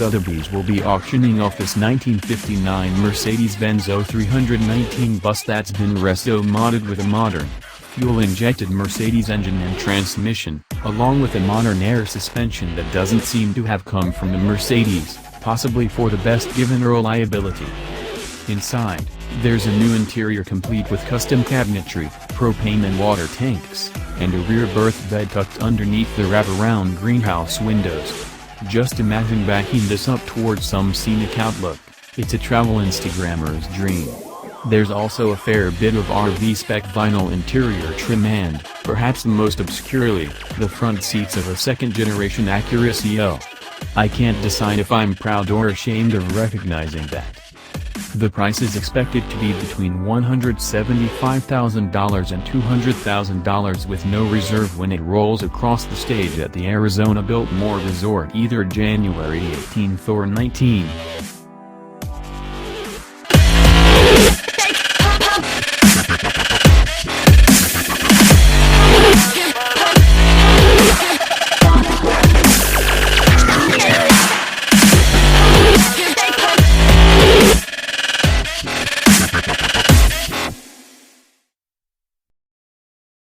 Sotheby's will be auctioning off this 1959 Mercedes-Benz O 319 bus that's been resto-modded with a modern, fuel-injected Mercedes engine and transmission, along with a modern air suspension that doesn't seem to have come from the Mercedes, possibly for the best given reliability. Inside, there's a new interior complete with custom cabinetry, propane and water tanks, and a rear berth bed tucked underneath the wraparound greenhouse windows. Just imagine backing this up towards some scenic outlook. It's a travel Instagrammer's dream. There's also a fair bit of RV spec vinyl interior trim and, perhaps most obscurely, the front seats of a second-generation Acura CO. I can't decide if I'm proud or ashamed of recognizing that. The price is expected to be between $175,000 and $200,000 with no reserve when it rolls across the stage at the Arizona Biltmore Resort either January 18th or 19th.